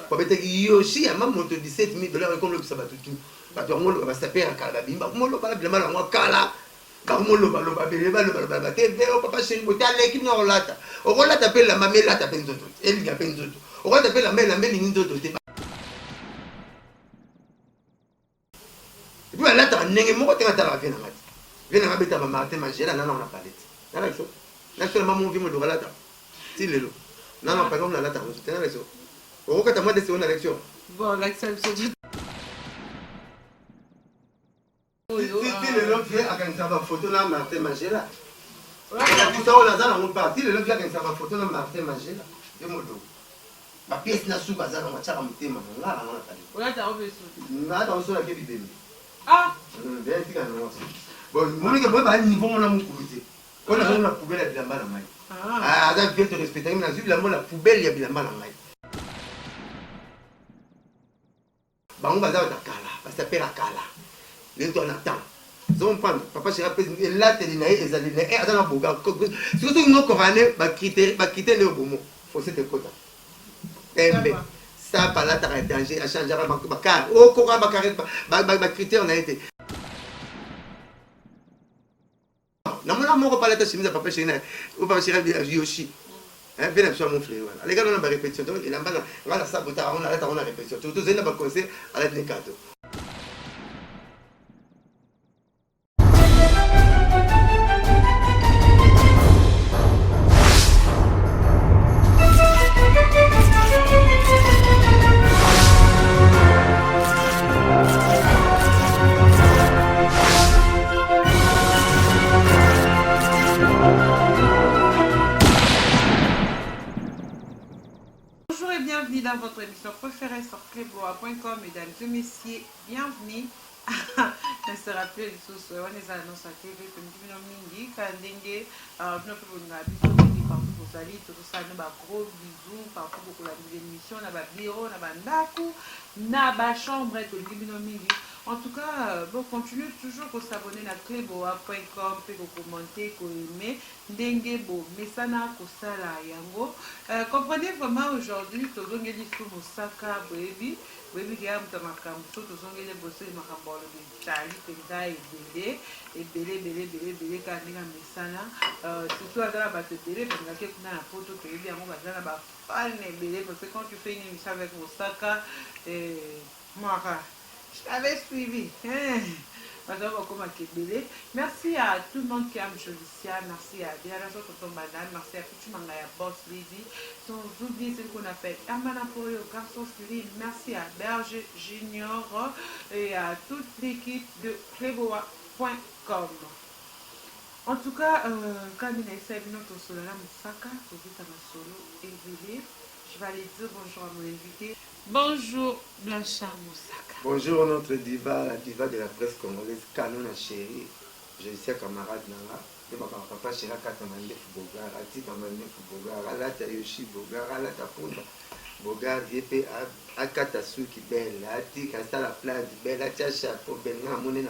Pour mettre Yoshi, à ma moto 17 000 $, comme le sabat tout. Parce que on va s'appeler à Calabimba, on va bien mal à moi, Kala. Car on va le TV, papa chez nous, t'as l'équipe non lata. On va t'appeler la mamela, t'as peine d'autres. Elle y a peine d'autres. On va t'appeler la mère, d'autres. Et puis là, t'as un élément, t'as la vie. Viens à ma Martin Magela, non, on a pas d'être. Là, là, seulement mon vie me doit la. Si le lot. Non, par exemple, la lata, c'est un réseau. Au cas où moi, c'est une élection. Bon, l'accent, c'est du. Si le lot vient à une photo là, Martin Magela. Tout ça, on a dans mon parti, le lot vient à une photo là, Martin Magela. De mon dos. Ma pièce n'a sous bazar, on va faire un thème. Là, on a pas dit. On a ta robe. Là, dans ce là, qui est ah! Bien, c'est quand même. Bon, mon gars, moi, à un niveau, on a mon couvité. On a la poubelle à Bilamba la maille. Ah, ça vient te respecter. Mais la poubelle, il y a Bilamba la maille. Bah, on va dans la Kala. Ça s'appelle la Kala. Les gens attendent. Ils vont prendre. Papa, je rappelle, là, tu es là, et ça est là, dans la boga. Surtout, nous, Coranais, bah, quitter le bon mot. Faut se décoter. Ça, par là, tu as danger à changer ma carte. Oh, Coran, ma critère, on a été. Non, on va parler de chemise à papa chez nous. On va chez Yoshi. Bien absolument mon frère. Les gars, on a une répétition. Il a mal. On a saboté, on a répétition. Tout ça, on a conseil à la décade. Bonjour et bienvenue dans votre émission préférée sur cleboa.com. Mesdames et messieurs, bienvenue. Je se rappelle tout ce on est annonce à TV comme du nom Mingi Kandenge notre bonne partout pour salir tout ça nous ba gros bisous partout pour la émission na ba bureau na ba ndaku na ba chambre tout du nom Mingi. En tout cas, bon, continuez toujours à s'abonner à cleboa.com, pour commenter, pour aimer, dengue, mesana, kosala, yango. Comprenez vraiment aujourd'hui, tout le monde est sur Moussaka, baby, qui a un makambo, tout le monde est bossé, makambo, le Charlie, Penda, et belé, Kandinga, mesana, surtout à la batte télé, parce que on a la photo que il y a un fan, belé, parce que quand tu fais une émission avec Moussaka, moi, je t'avais suivi. Merci à tout le monde qui a Jolicia, merci à Diana, merci à Kuchumanga, Boss Lady, sans oublier ce qu'on appelle Amana Poyo, Garçon Civil, merci à Berger Junior et à toute l'équipe de cleboa.com. En tout cas, quand il essaie de notre solo, Moussaka, solo et je vais aller dire bonjour à mon invité. Bonjour Blanchard Moussaka. Bonjour notre diva, la diva de la presse congolaise, Kanona Chéri. Je suis camarade Nanga. Je m'appelle papa chéri Katamande Bogar, Ati Kamande Bogar, Alata Yoshi Bogar, Alata Punda Bogar, Yepe Akata Suki Belle, Ati Kasta la plante Belle, Ati Chapeau Belle, Namone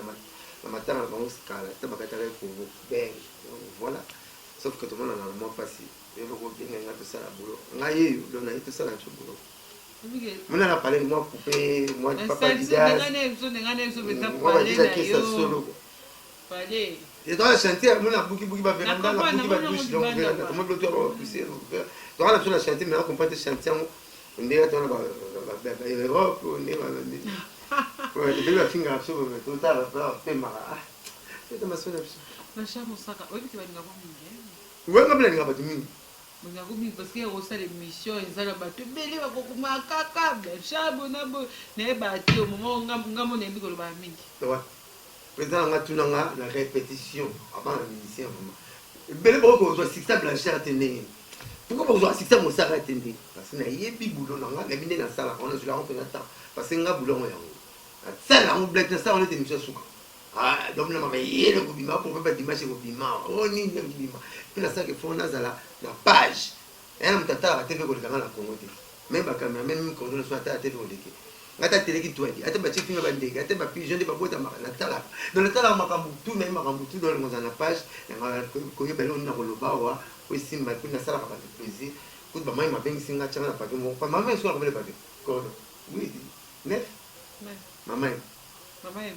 Namatana Mouskala, Tabakatare pour Belle. Voilà. Sauf que tout le monde en a le mot passé. Je veux bien tout ça la boulot. Ngaye, on a tout ça la boulot. On a parlé de moi poupée, moi de papa Didas. Moi je dis que ça solo. Et dans la chantier, on a beaucoup de véranda, la beaucoup de bouche, donc on doit tout pousser. Dans la zone chantier, mais on comprend que chantier, on est dans l'Europe, on est dans le pays de Finga, absolument total, fait marre. C'est ma sonne. Ma chère Moussaka, oui, tu vas nous avoir mis. Oui, on va nous avoir mis. Parce qu'il y a aussi l'émission, ils ont battu, mais il y a beaucoup de caca, chabonabo, n'est battu au moment où on a mis le baming. Ouais. Président, on a tout la répétition avant la musicien. Belle broco, je suis Blanchard à tenir. Pourquoi vous assistez à mon salaire à tenir? Parce qu'il y a des boulons, on a mis dans la salle, on a sur la rentrée là-dedans. Parce qu'il y a un boulon. Ça, là, on blague dans ça, on est une mission souvent. Ah, donc là, il y a le gobima, pour ne pas dimanche le gobima. Oh, ni le gobima. Puis là, ça que font dans la page. Et là, on t'a TV pour le canal à Congo. Même la caméra, même quand on soit à la TV au déqué. Ata télé qui tourne, ata bâti finga bandé, ata ba pigeon de ba bota na tala. Dans le tala makambutu na makambutu dans la page, na ko yebelo na ko lobawa, ko simba ko na sala ka ba plaisir. Ko ba mai mabengi singa changa na pa mo. Pa mama so ko le ba. Corps. Oui, 9. Maman. Maman est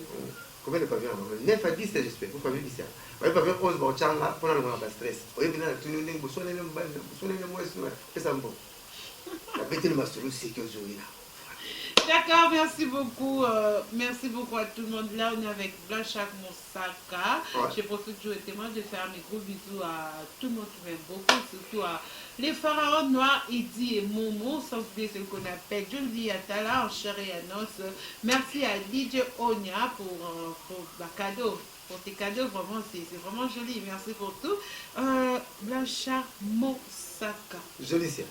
combien de pavillons maman? 9 à 10, j'espère. Vous pavillons 10. Vous pavillons 11 pour Tchanga, pour le stress. Vous voyez, vous avez une bonne la bête de ma solution, c'est que je là. D'accord, merci beaucoup à tout le monde. Là, on est avec Blanchard Moussaka. Ouais. Je profite toujours témoin de faire mes gros bisous à tout le monde qui m'aime beaucoup, surtout à les pharaons noirs, Idi et Momo, sans oublier ce qu'on appelle Julie Atala en chair et en os. Merci à DJ Onya pour cadeau. Pour tes cadeaux, vraiment, c'est vraiment joli. Merci pour tout. Blanchard Moussaka. Joli, c'est.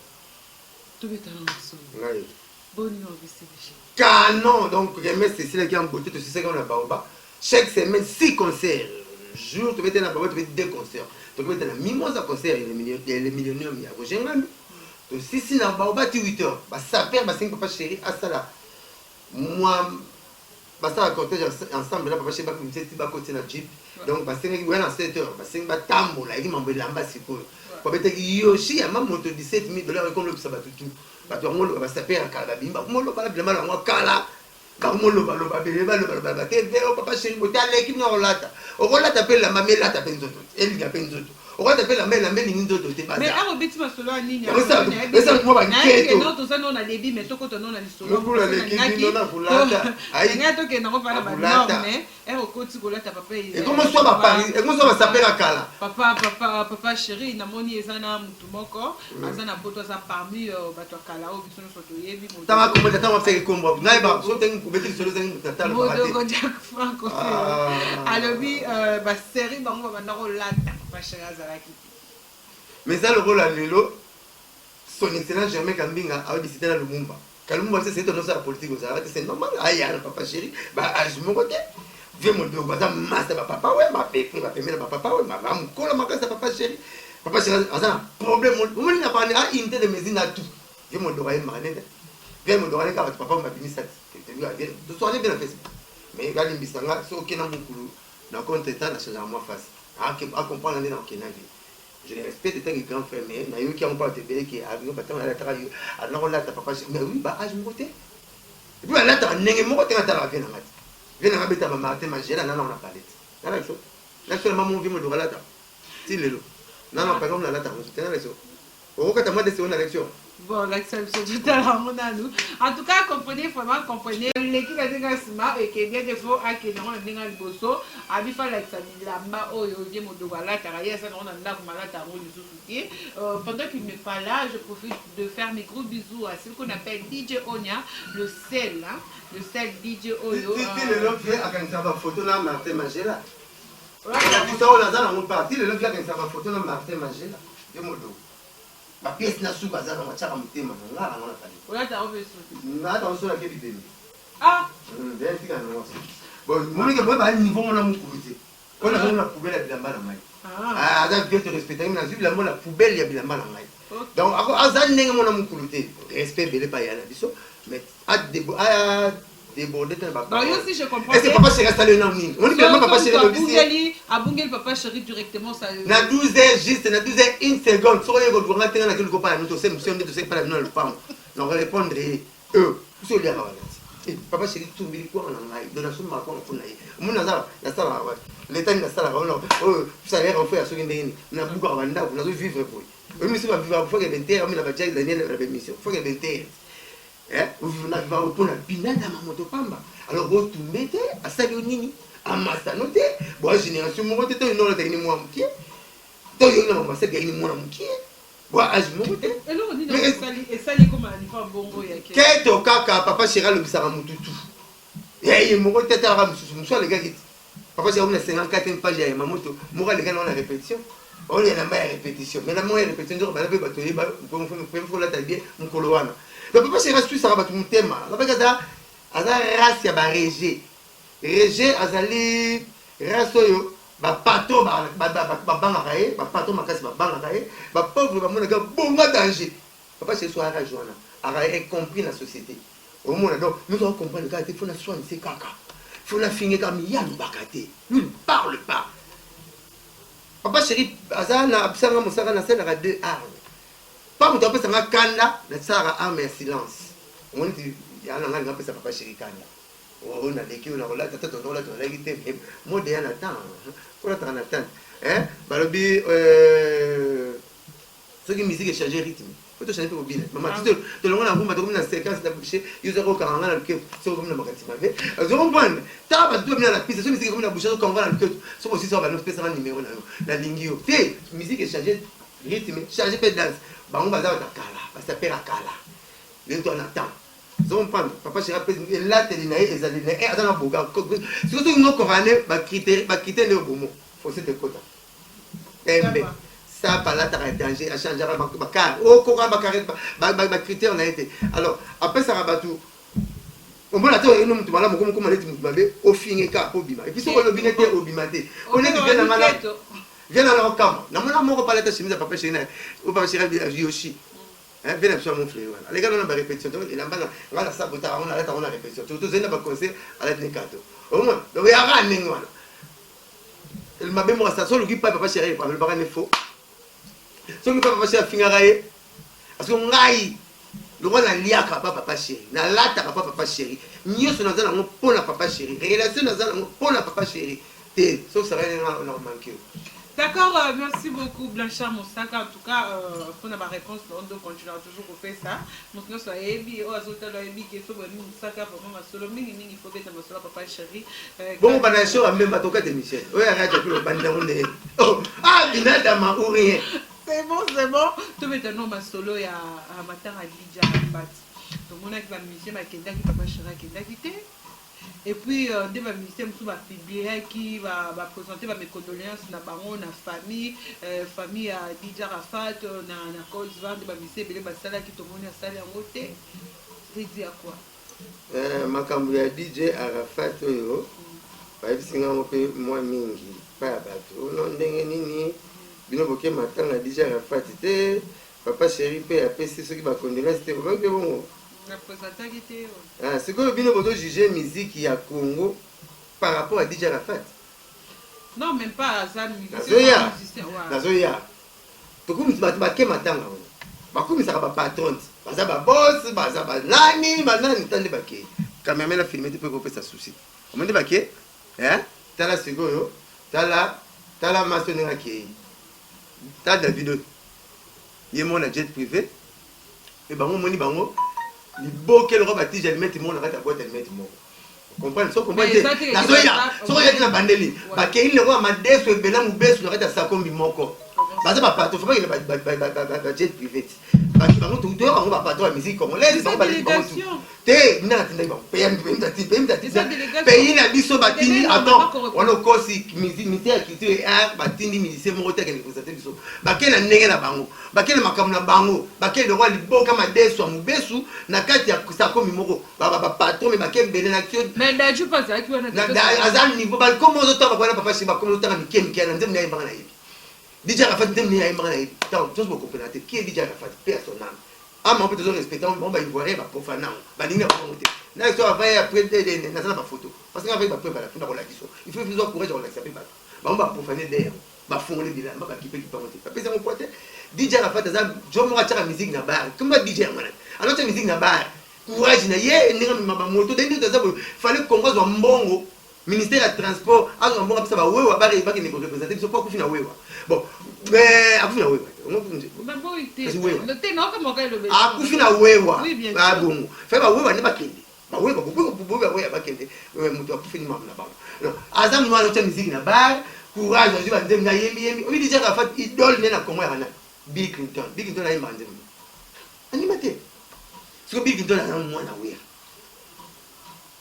Tout est en Oui. Bonne nuit, Canon, donc, remets Cécile qui est en beauté, tu sais qu'on a Baoba. Chaque semaine, 6 concerts. Jour, tu vas dans Baoba, tu vas 2 concerts. Tu vas dans la mimosa concert, les millionnaires, il y a Roger Ngami. Donc, si dans Baoba, tu 8 heures. Ça perd, 5 papa chéri, à ça là. Moi, ça va cortège ensemble, là, papa chéri, tu vas côté dans Jeep. Donc, ça va à 7 heures. Ça va tambo, là, il m'a envoyé l'amba, c'est cool. Peut-être que Yoshi, il y a même moto $17 000 comme le sabat tout. Bato ngolo ba sapera kala bimba ngolo ba bilama la ngokala ka ngolo ba lo ba beleba lo ba te vero papa chéri botale ki ngolata okolata pe la mamela ta penzoto eli ga penzoto okolata pe la mela meli nzoto te ba mais a robiti masolo ani nya ça moi ba keto non to ça non na debi mais to ko to non na lisolo ko la le ki non na kulata ai nga to ke na ko para ba norme e okoti kolata papa et comment soit ba Paris et comment soit ba sapera kala papa chéri na moni ezana mutu moko azana poto za parmi bato kala o biso no soto yebi mo tama ko meta tama fe kombo ngai ba so tengi ko beti solo tengi tata mo do ko jak franco alobi ba série bango ba na ko lata papa chéri azalaki mais ça le rôle à Lelo son excellence Germain Kambinga a décidé dans le Lumumba Kalumba c'est ton la politique aux arrêtés c'est normal aïe papa chéri ba âge mon côté viens mon dos ça master papa ouais ma pépé ma pépé papa ouais ma maman colle ma casse papa chéri azana problème mon n'a pas à inte de mesine à tout viens mon dos va mariner viens mon dos aller car papa m'a fini ça tu vois bien de soirée bien fait mais gali mbisanga so kena mukulu na compte état national moi face à comprendre dans kenavi je les respecte tant que grand frère mais na yo qui on pas te payer qui a yo patron la travail à non là ta papa mais oui bah âge mon côté et puis là ta nenge mon côté ta la vie na ngati viens na beta mama te magela na na on a parlé là la chose là seulement mon vie me doit là ta si lelo non non pas comme là ta on se tient là ça au cas ta moi de c'est une élection. Bon, l'exception tout à l'heure, mon anou. En tout cas, comprenez vraiment, comprenez. L'équipe a dit que smart et que bien des fois, à qui on a dit que bosso, a vu faire l'examen là-bas, oh, il y a mon doigt là, carrière, ça, on a là, comme là, t'as roulé du soutien. Pendant qu'il n'est pas là, je profite de faire mes gros bisous à ce qu'on appelle DJ Onya, le sel, hein, le sel DJ Oyo. C'était le love à quand ça va photo là, Martin Magela. Ouais, tu sais, on a dans mon parti, le love à quand ça va photo là, Martin Magela. De mon dos. Ma pièce n'a pas de matière à monter, mais là, on a pas dit. Voilà, t'as revu ça. Là, dans le qui Ah! Bien, c'est quand même. Bon, mon gars, moi, à un niveau, on a mon couloir. On a la poubelle à Bilamba dans maille. Ah, ça vient te respecter. On a vu la poubelle, il y a Bilamba dans maille. Donc, à ça, on a mon couloir. Respect, bel et pas y aller. Mais à déborder, tu n'as pas. Bon, aussi, je comprends. Est-ce que papa chéri installé dans ligne? On dit que papa chéri a bungé le papa chéri directement. Na 12 heures, juste, na 12 heures, 1 seconde. Si on est retourné à la télé, on va nous dire, monsieur, on dit pas la non, le femme. On va répondre, eux, vous savez, papa chéri, tout le monde, quoi, on a donation, ma quoi, on a eu. Mon azar, la salle, l'état de la salle, oh, ça a l'air en fait à ce qu'il y a beaucoup à vendre, on a dû vivre pour lui. Monsieur va vivre, il faut qu'il y ait 20 heures, mais la bataille de l'année de la permission, il faut qu'il y ait 20 heures. Vous n'avez pas pour la pinade à ma moto pamba. Alors, vous mettez à Salonini, à Massanoté, bon, génération, moi, tu es une autre dernière mois, qui est. Tu es une autre dernière mois, qui est. Bon, à je me et là, on dit, et ça, il est comme un enfant bon, il y a qui. Qu'est-ce que papa chéra le bisara mututu. Et il m'a dit, les gars, papa chéra, on a 54 pages, il y a ma moto. Moi, les gars, on a répétition. On est la meilleure répétition. Mais la meilleure répétition, on va faire batailler, on va faire la taille, mon coloana. Le papa chéra, tout ça va battre mon thème. La bagada, aza race ya ba régé. Régé, azali, race yo, ba patron, ba bangaka ye, ba patron makasi ba bangaka ye, ba pauvre, ba monaka, bonga danger. Papa chéra, soit ara joana, ara est compris dans la société. Au moins, donc, nous devons comprendre qu'il faut soigner ses caca. Il faut la finir comme il y a le bacate. Lui, il ne parle pas. Papa chéri, azana, absanga moussara, na sel, 2 armes. Pas mon tapé, ça m'a canne là, ça a arme et silence. on dit ya na ngana pesa papa chéri kanya on a leki on a relate tata on a la gité moi de na temps pour attendre na temps hein balobi ce qui musique changer rythme faut te changer pour bien maman tu te le na ngumba comme na séquence da boucher user ko karanga na ke so comme na makati mabe zo comprendre ta ba tu bien la piste so musique comme na boucher ko karanga na ke so aussi ça va nous pesa na numéro na lingio te musique changer rythme changer pe danse bango baza ba kala ba s'appelle kala le to na temps zo comprendre papa chéri pe la télé na ezali na azana boga surtout nous corane ba critère ne bomo faut se te kota tembe ça par là t'as un danger à changer ma car oh quoi ma critère on a été alors après ça rabat tout on peut l'attendre nous tu vas là comme on dit tu au fin ka obima et puis ce qu'on le binete obimate on est bien dans la viens dans le camp na mona moko pas la chemise papa chéri ou papa chéri Yoshi hein viens sur mon frère voilà les gars on a répétition il a pas la sabota on a répétition tout zena ba conseil à la nekato au moins donc il y a rien voilà il m'a bien moi ça solo qui papa chéri pas le baran faux so ki papa chéri fingara ye parce que ngai le roi na liaka papa chéri na lata papa chéri nyoso na zala ngo na papa chéri relation na zala ngo na papa chéri te so ça rien on manqué. D'accord, merci beaucoup Blanchard Moussaka. En tout cas, pour ma réponse, on doit continuer toujours à faire ça. Nous sommes ébi, aux autres ébi qui sont venus Moussaka pour moi solo mingi il faut que tu me solo papa chéri. Bon, on va show même pas toquer de Michel. Oui, arrête de le bandé. Oh, ah, binada ma ou rien. C'est bon. Tu veux ton nom solo ya à matin à Lidja Bat. Donc on a qui va musicien ma kenda qui papa chéri kenda qui et puis dès ma ministère tout va publier qui va présenter mes condoléances na bango na famille à Didier Arafat na cause vendre ma ministère belé basala qui tout monde a salé en côté c'est dire quoi makambo ya DJ Arafat oyo ba bisinga mo pe moi mingi pa bato non ndenge nini bino boke matanga DJ Arafat te papa chéri pe apesi ceux qui va condoléances te ba bon. C'est que vous avez jugé la musique à Congo par rapport à DJ Arafat. Non, même pas à ça. Nazoya. Tout le monde qui m'attend. Comme ça va patron. Ça va boss, ça va nani, banani, tande baké. Quand même la filmé tu peux couper ça souci. On dit baké, hein? T'as la seconde, t'as la maçonnerie qui. T'as David. Il est mon jet privé. Et bango moni bango. Les beaux qu'elle robe à tige, elle met mon arrête à boîte, elle met mon. Comprendre ça, comprendre. La soya, soya qui n'a pas d'élite. Parce qu'il le roi m'a dit que le bénin ou baisse, le reste à sa combi mon corps. Parce que papa, tu faut pas qu'il ait jet privé. Parce que tout le monde va pas toi la musique comme on laisse. C'est délégation. T'es non, pays na biso batini attends on a aussi ministère culture et art batini ministère moteur qui représenter biso bakela ndenge na bango bakela makamu na bango bakela le roi liboka madeso mubesu na kati ya sakomi moko ba patron mais bakela bele na kio mais daju pas ça qui on a azan niveau ba comment autant ba kwa papa shiba comme autant mikemi na ndem na yeba na yebi DJ Arafat ndem na yeba na yebi donc tous vous comprenez qui est DJ Arafat personnel. Ah, mais on peut toujours respecter, on va y voir, va profaner, va dire monter. Là, il faut avoir après des photos. Parce qu'avec ma preuve à la fin de la question, il faut faire courage, on l'accepte pas. On va profaner d'air, on va fondre des lames, on va équiper qui peut monter. Après, c'est mon pote. DJ Arafat, je me retire la musique na bar. Comment DJ Arafat? Alors, la musique na bar. Courage, na yé, n'est pas ma moto. Il fallait qu'on voit un bongo. Ministère du transport, à un moment, ça va, ouais, va représenter, il faut pas qu'on finisse à ouais. Bon, mais à vous, akufina wewa babongo fe ba wewa ne bakende ba wewa bo wewa bakende mutu akufini mama na bango non azam no alo cha musique na bar courage ozi ba ndem na yemi o DJ Arafat idole ne na Congo ya na Bill Clinton na yemba ndem animate so Bill Clinton na mwana weya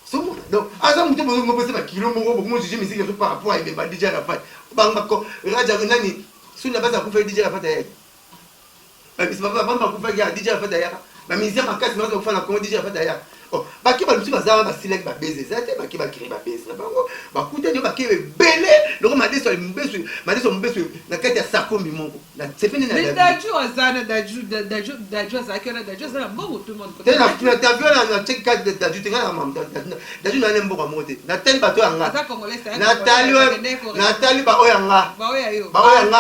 so mwana donc azam mutu bo ngopese ba kilo mongo bo juger musique so par rapport à ba DJ Arafat banga ko raja nani suna baza kufa DJ Arafat ya c'est pas vraiment pour faire DJ Arafat d'ailleurs la misère ma casse mais on fait la comment DJ Arafat d'ailleurs oh ba ki ba lusi bazaba ba select ba baiser ça te ba ki ba créer ba baiser ba ngo ba kuta nyo ba ki belé le ma deso mbesu na kati ya sakombi mongo na sepene na mais daju azana daju azakela daju azana bongo tout le monde te na ta vu na check card de daju tenga na mam daju na nembo kwa mote na teli bato yanga na tali ba oyanga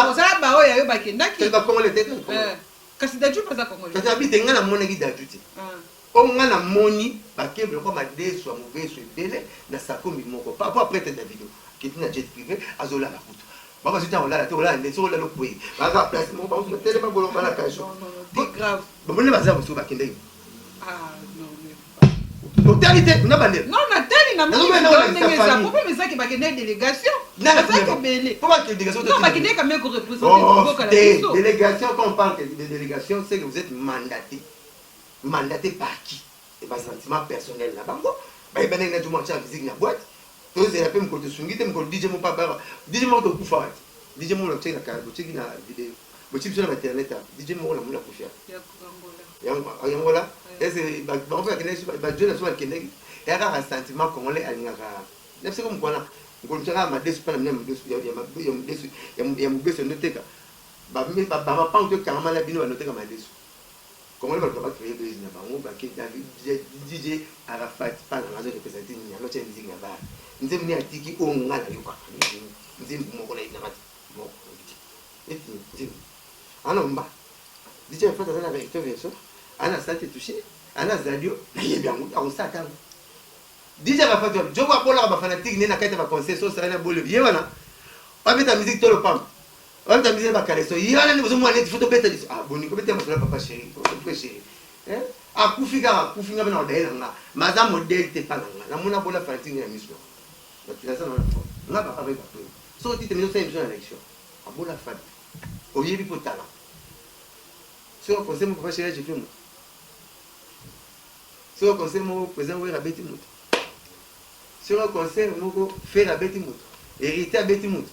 ozala ba oya yo bakendaki ba kongole te kasi daju pas za kongole kasi abi tenga na mona ki daju ti on a moni bakeble comme ma déçu mauvais sur belé na sako mi moko pas après tête vidéo qui est na jet privé azola la photo baba c'était on là on sur le point baba place mon ba télé pas bolon ba la cage non c'est grave bon on va ça sur bakende ah non mais totalité on a bandé non na teli na moni pourquoi mais ça qui bakende délégation na ça qui belé pourquoi que délégation non bakende quand même représenter délégation quand on parle de délégation c'est que vous êtes mandaté par qui et pas sentiment personnel là bango ba ibana ina tout marcher physique na boîte to c'est la même côté sungite me ko DJ mon papa DJ mon to kufa DJ mon le tshela ka bo tshiki na vidéo bo tshiki sur internet DJ mon la mona kufia ya ngola est ba fait que ba Dieu la soit kenegi et un sentiment congolais alingaka n'est c'est comme quoi là ko tshaka ma desu pas même desu ya mo beso noteka ba pas on te carrément la bino noteka ma desu. Comment on va créer des gens DJ Arafat pas dans la zone de présenter ni à l'autre musique là-bas. Nous sommes venus à Tiki au Nga la Yoka. Nous sommes venus à Yoka. Bon, et alors bah DJ Arafat dans la vérité version. Ana santé touché. Ana Zadio. Il est bien on s'attend. DJ Arafat je vois pour la fanatique ni na kata va conseil so ça na bolo. Yéwana. Pas mettre la musique tout le temps. On t'a mis à Calesso. Il y a une photo bête. Ah, bon, il faut que papa chéri. Chéri. Ah, Koufiga, Koufiga, on a des là. Madame modèle, t'es pas là. La mona bola fanatique de la mission. Tu l'as ça dans la fois. On a pas avec toi. Sauf que tu te mets dans l'élection. Ah, bola fan. Au lieu de potala. Sur le conseil, mon papa chéri, j'ai fait moi. Sur le conseil, mon président, oui, la bête mout. Sur le conseil, mon fait la bête mout. Hérité à bête mout.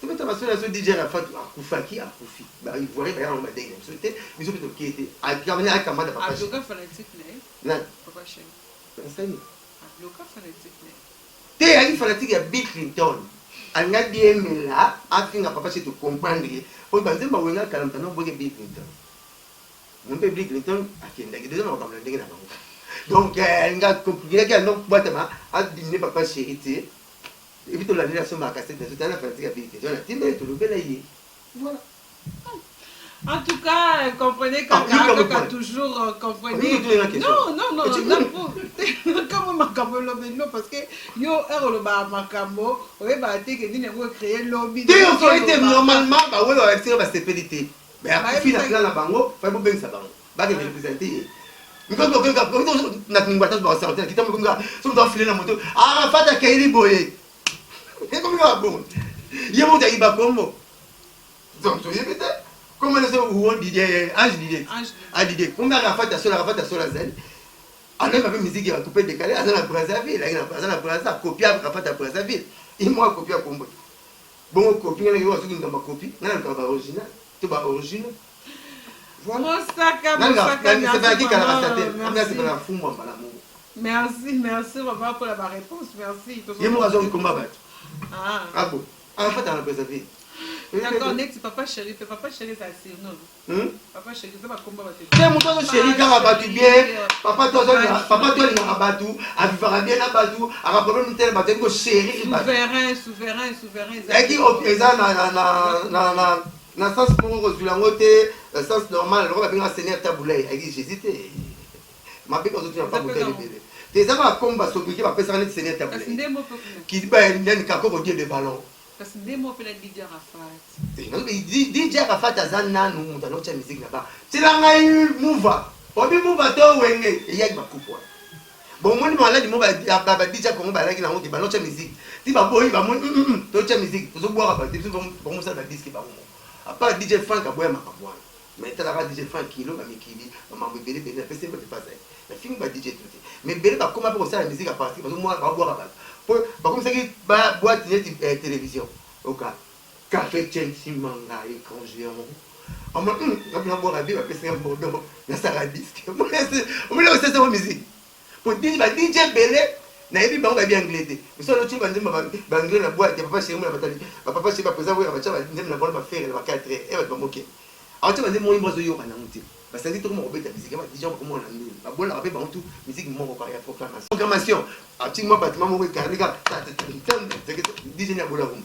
Tu vas sur DJ Arafat Koufaki à Koufi. Il voit rien on m'a dit c'était mais surtout qui était à gagner à Kamada papa. Ah local fanatique né. Non. Papa chéri. C'est ça. Ah local fanatique né. T'es allé fanatique à Bill Clinton. On a dit mais là afin que papa c'est te comprendre. Pour penser bah on a 40 ans pour Bill Clinton. Mon Bill Clinton à qui n'a déjà on va le donc on a compris que non boîte à dîner papa chéri. Et puis, la relation m'a cassé de tout à l'heure, voilà. En tout cas, comprenez qu'Akaka toujours comprenez. Non, comme Makambo lobby, non, parce que yo Eroloba Makambo, oui, bah, t'es que nous avons créé lobby. Tu aurais normalement, bah, oui, avec ça, c'est pédité. Mais après, finalement, la bango, il faut bien ça, bango. Bah, il faut représenter. Mais quand on a une boîte de sortir, qui tombe comme ça, on doit filer la moto. Ah, pas de Kairi Boye. Et comme ça, bon. Il y a mon taï Bakombo. Donc, tu sais peut-être. Comment est-ce que vous dites Ange Didier. Ah, Didier. Combien de fois tu as sur la zen? Ah, même avec musique, il va couper décalé. Ah, dans la Brazzaville. Il a la Brazzaville. Copier à la Brazzaville. Il m'a copié à Combo. Bon, copie, il y a une copie. Il y a un original. Tu vas original. Voilà. Merci papa pour la réponse. Merci. Il y a un combat. Ah bon. En fait, dans la Brazzaville. D'accord, Nex, papa chéri, ça c'est non. Papa chéri, ça va combat. C'est mon tour chéri, car abattu bien. Papa, toi, il a abattu. A vivre bien abattu. A problème tel battu que chéri. Souverain. Et qui est dans le sens pour le sens normal, le roi va Seigneur Taboulay. J'hésitais. Ma belle, quand tu n'as pas goûté le bébé. Tes amis à combat sont qui va faire ça, Seigneur Taboulay. Qui dit, il y a une cacao au de ballon. Parce que des mots pour la DJ Arafat. DJ Arafat a zana nous dans notre musique là-bas. C'est là où mouva. On dit mouva toi wenge et y a ma coupe. Bon moi moi là du mouva DJ comme ba là qui dans notre musique. Si ba boy ba mon notre musique, vous boire ba bon ça la disque ba mon. À part DJ Frank a boire ma boire. Mais t'as la DJ Frank kilo ba mikili, ma bébé bébé c'est pas ça. La film ba DJ tout. Mais bébé ba comment pour ça la musique à partir parce que moi ba boire ba. Comme ça qui boîte de télévision. Ok. Café Chelsea manga et congé. On m'a boire la vie, on va un Bordeaux. Il y a ça disque. On me laisse ça musique. Pour dire DJ Belé, n'a pas on va bien anglais. Mais ça le type va anglais la boîte, papa chez moi la bataille. Papa chez pas présent, oui, va la bonne va faire la 4 et va pas moquer. Alors tu vas dire moi moi yo kana muti. Parce que tout le monde obéit à la musique, les gens comment on a nul. La bonne rappel tout musique mon pas ya proclamation. Proclamation. Ah tu moi bâtiment mon carnet DJ na bola room.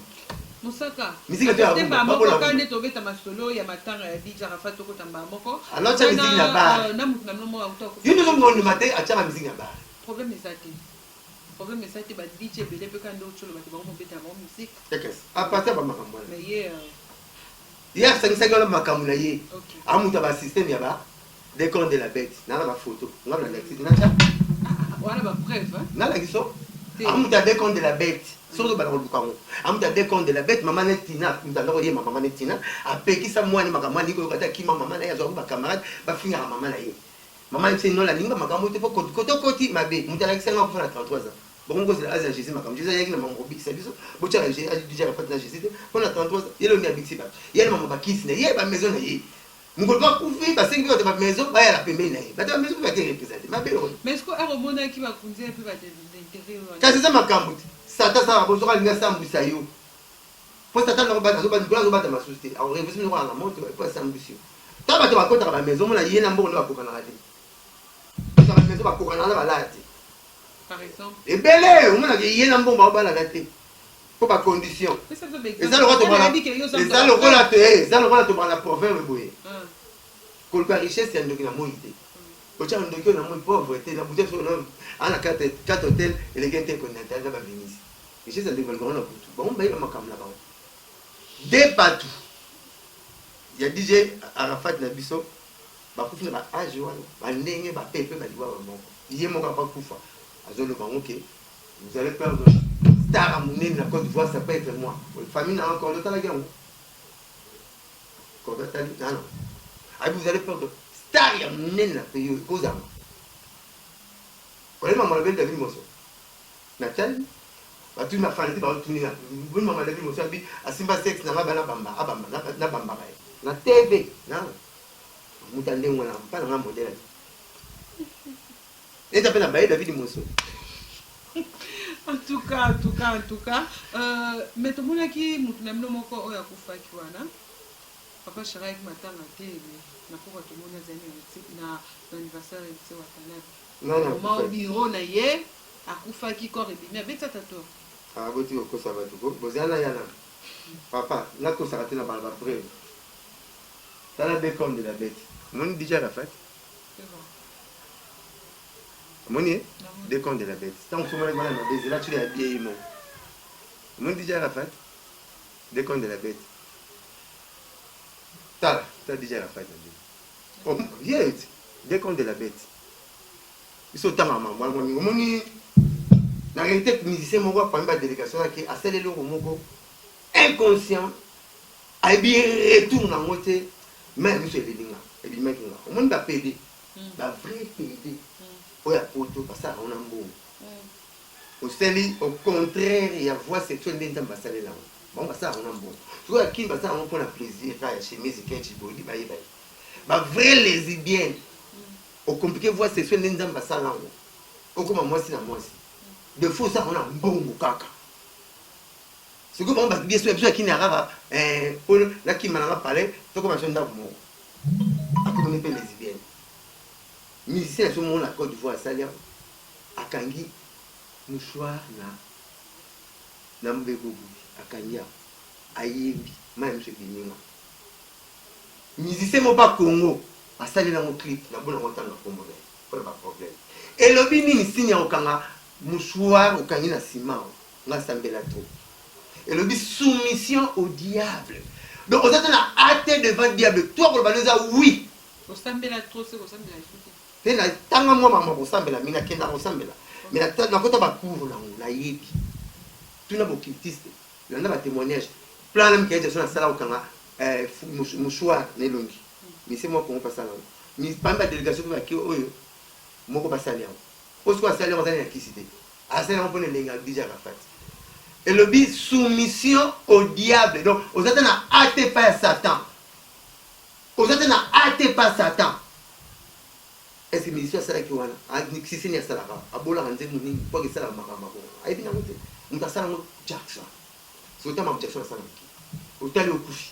Mosaka. Musique est à vous. Quand on est tombé dans ma solo, il y a ma tante DJ Arafat Toko Tambamoko. Alors tu as musique là-bas. Je ne sais pas le matin, tu as musique là-bas. Problème est ça. Problème est ça. Tu as DJ Belé peut quand d'autres choses, tu vas monter ta musique. Qu'est-ce? À partir de ma campagne. Mais hier. Hier, 5 ans ma campagne. À mon tabac système là-bas. Des comptes de la bête. N'a pas photo. On a la lecture. Voilà ma preuve. N'a la question. À mon tabac des comptes de la bête. Surtout dans le Bukaron. À mon tabac des comptes de la bête. Maman Netina. Nous allons dire maman Netina. Après qui ça moi ni ma camarade ni quoi qui ma maman là. J'aurai ma camarade. Va finir à maman là. Maman c'est non la ligne. Ma camarade te faut côté ma bête. Nous allons excellent pour la 33 ans. Bon, c'est la Asie, Jésus, ma camarade. Jésus, il y a mon hobby. C'est bizarre. Bon, tu as déjà la fête de Jésus. On a 33 ans. Il y a le mien Bixi. Il y a le maman qui s'est. Il y a ma maison là. Nous ne pouvons pas couvrir parce que notre maison va à la paix. La maison va être représentée. Mais est-ce qu'un roman qui va conduire un peu d'intérêt? Quand c'est ça ma camarade. Satan ça va besoin de l'instant Boussayo. Pour Satan ne va pas dans ma société. Alors réviser nous à la montre pour ça ambitieux. Tant que tu vas contre la maison, on a yéna bon là pour canarder. Ça la maison va courir dans la latte. Par exemple. Et belé, on a yéna bon va la latte. Pour pas condition. Et ça le roi te prend. Et ça le roi te prend la province boy. Pour la richesse c'est un document moïté. Au tient un document moins pauvreté la bouteille sur l'homme. À la carte hôtels et les gens intercontinentaux va venir. Richesse c'est un développement là pour tout. Bon ben ma cam là-bas. Des partout. Il y a DJ Arafat Nabiso. Ba kufina ba âge wana. Ba ndenge ba pepe ba liwa ba moko. Yé mon papa kufa. Azolo ba OK. Vous allez perdre star à Mounine la Côte d'Ivoire ça peut être moi. La famille n'a encore de temps la guerre. Quand non. Ah vous allez perdre star à Mounine la pays cause à moi. Quand maman avait David Mosso. Nathalie ba tout ma famille ba tout ni là. Vous maman David Mosso abi asimba sex na bala bamba abamba na bamba ba. Na TV, non. Mutande ngwana pas na modèle. Et ça fait la baie David Mosso. En tout cas, mais tout le monde qui m'a dit que je suis un papa Chirac matin à télé, na pour tout le monde na l'anniversaire de Watanabe. Non, au bureau na ye, akufa ki ko rebina beta tato. Ah boti ko ça va tout. Bozala yana. Papa, là ko ça raté na balba preuve. Ça la bé comme de la bête. Mon déjà la fête. C'est bon. Moni, des comptes de la bête. Tant que moi, là, tu l'as habillé, mon. Mon déjà la fête. Des comptes de la bête. T'as déjà la fête. Oh, viens, des comptes de la bête. Ils sont ta maman. Moi, moni. La réalité, musicien, mon gars, la délégation, qui a scellé le romo, inconscient, a bien retourné en moitié, même monsieur les dingas. Et puis, maintenant, on monde va péder. Va vrai péder. Oya poto parce on a bon. Au seli au contraire il y a voix sexuelle dans ma salle là. Bon bah ça on a bon. Tu vois qui bah ça on prend le plaisir là chemise et qui body bye bye. Bah vrai lesbienne. Au compliqué voix sexuelle dans ma salle là. Au comme moi si na moi si. De faux ça on a bon kaka. Ce que bon bah bien sûr qui n'arrive pour là qui m'a parlé, faut comme je ndam mo. À côté on est lesbienne. Musicien à ce moment la Côte d'Ivoire salia akangi mouchoir na mbego akanya ayebi même chez Bininga musicien mo pas Congo asali na mo clip na bona monta na Congo pas problème et le bini signe okanga mouchoir okangi na ciment nga sambela trop et le soumission au diable donc on s'attend à hâter devant le diable toi pour le oui au sambela trop c'est au sambela te na tanga moi maman kosambela mina kenda kosambela mais na kota ba couvre na yebi tuna bo kitiste na ba témoignage plan même que sur la sala okanga mouchoir nelongi mais c'est moi qu'on passe là mais pas ma délégation qui va ki oyo moko basali yango osko asali yango na kisité asali yango pone lenga déjà la fête et le but soumission au diable donc aux attendant hâté pas Satan aux attendant hâté pas Satan. Est-ce que ministère ça qui wana si c'est n'y a ça là a bola ranze muni pour que ça la mama ko ai bien monter on ta ça no Jackson c'est autant mam Jackson ça au tali au couche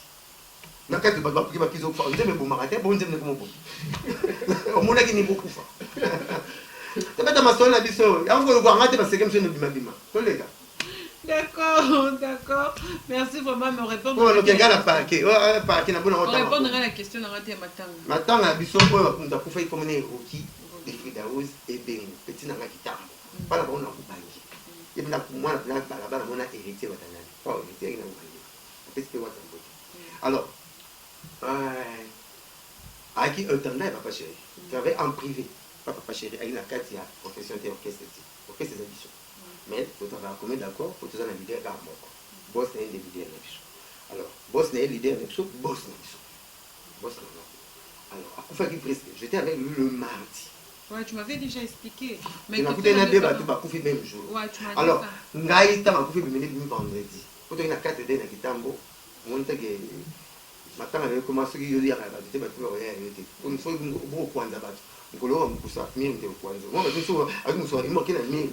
na kati ba ki ba kizo fa nzeme bo marate bo nzeme ko mo o mona ki ni beaucoup fa tabata masolo na biso ya ngo ko ngate ba seke mso no bima bima to lega D'accord, d'accord. Merci vraiment de me répondre. Oh, le gars n'a pas qui n'a pas répondre à la question dans la matin. Maintenant, la biso, on a fait comme un roki, des Fridaous et Ben, petit n'a pas quitté. Pas la bonne en compagnie. Et bien, pour moi, là-bas, on a hérité, pas hérité, alors, avec qui un temps là, papa chéri, travaille en privé, papa chéri, avec la carte, il y a profession d'orchestre, orchestre des ambitions. Mais vous avez commis d'accord pour tout ça, le leader garde mon corps. Boss n'est des leaders alors, boss n'est leader de boss n'est boss n'est alors, à quoi fait presque, j'étais avec lui le mardi. Ouais, tu m'avais déjà expliqué. Mais tu m'as dit que tu vas couper même jour. Ouais, tu m'as dit alors, ça. Ngaï, tu m'as coupé le vendredi. Pour te dire, la carte de Nakitambo, on t'a dit, maintenant, on a commencé à dire, tu vas tout réalité. Comme ça, on va prendre la batte. Ngolo mkusa mimi ndio kwanza mwa mtu akimuswa imo kila mimi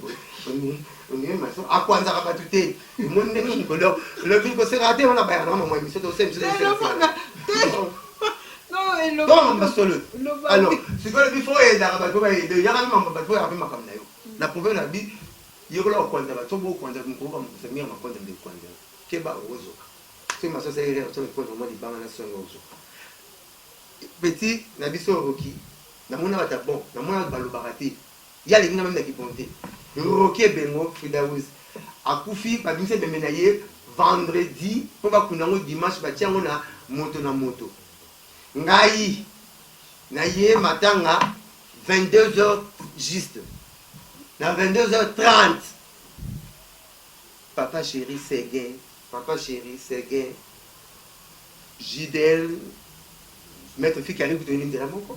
ni maso akwanza kabatute monde ngolo le biko sera te on a ba na mwa mission to sem non et le non mbasolo alors c'est quoi le bifo et da ba ba de ya kama ba ba ya bima kamna yo na problème na bi yokolo kwanza ba to bo kwanza mkuba mkusamia makwanza ndio kwanza keba uzo c'est maso c'est ile to ko mo di banga na songo uzo petit na biso roki na mona bata bon na mona balobaka te ya linga même na kibonte roki bengo Fridaous akufi babimse bembe na ye vendredi po bakuna ngo dimanche batiango na moto ngai na ye matanga 22h juste na 22h30 papa chéri Seguin Gidel maître fille qui arrive pour tenir de la moko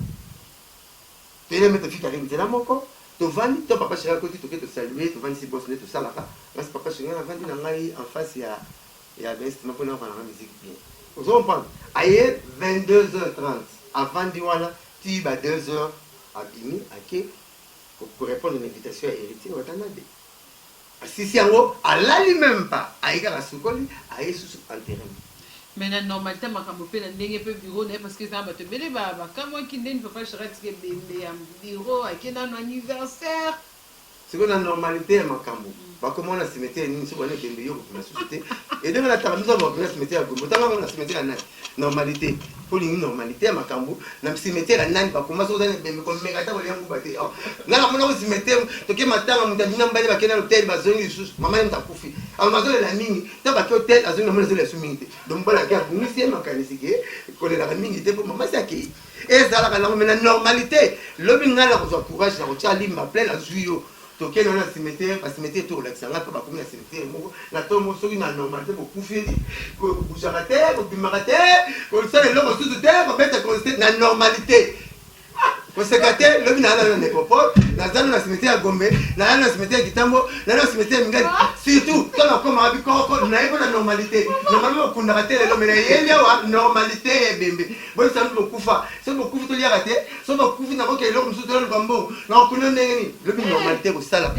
tu maître fille qui arrive de la moko tu vandi ton papa chéri à côté tu te saluer tu vandi si boss tout ça là parce que papa chéri a vendu na ngai en face il y a investissement pour la musique bien vous comprenez aye 22h30 avant diwala tu ba 2h à bimi OK pour répondre à une invitation à héritier watanabe si yango alali même pas aïga la sukoli aïe sous enterré mais la normalité makambo pe na ndenge pe bureau ne parce que ça ba te bele ba kama ki ndeni papa chéri tike bembe ya bureau akena no anniversaire c'est quoi la normalité makambo ba comment on a cimetière ni so bone bembe yo pour la société et donc la table nous avons la cimetière gombo tanga na cimetière na normalité pour une normalité makambo na cimetière na nani ba comment so dans bembe comme megata ba yangu ba te na na mona cimetière to ke matanga mutadina mbali ba kena hotel ba zoni sous mama nta kufi alors mazole la mingi to ba hotel azoni na mona zole su mingi donc bala ka bunisi makanisi ke ko la mingi te pour mama saki et ça la na normalité lobi ngala ko courage na ko tcha limba plein la zuyo toke na cimetière ba cimetière to la sanga pa ba komi na cimetière moko na to mo soki na normalité ko kufeli ko boucharater ko bimarater ko ça le logo sous terre ko mettre ko na normalité ko sekate lobi na na nepopo na zano na cimetière Gombe na cimetière Kitambo na cimetière Mingali surtout to na ko ma bi ko na ibo na normalité normalement ko na tele lo mena yeli wa normalité bembe bon ça nous kufa c'est beaucoup to liara te so ba kufi na ko ke lo msu to lo bambo na ko na ndeni lobi normalité ko sala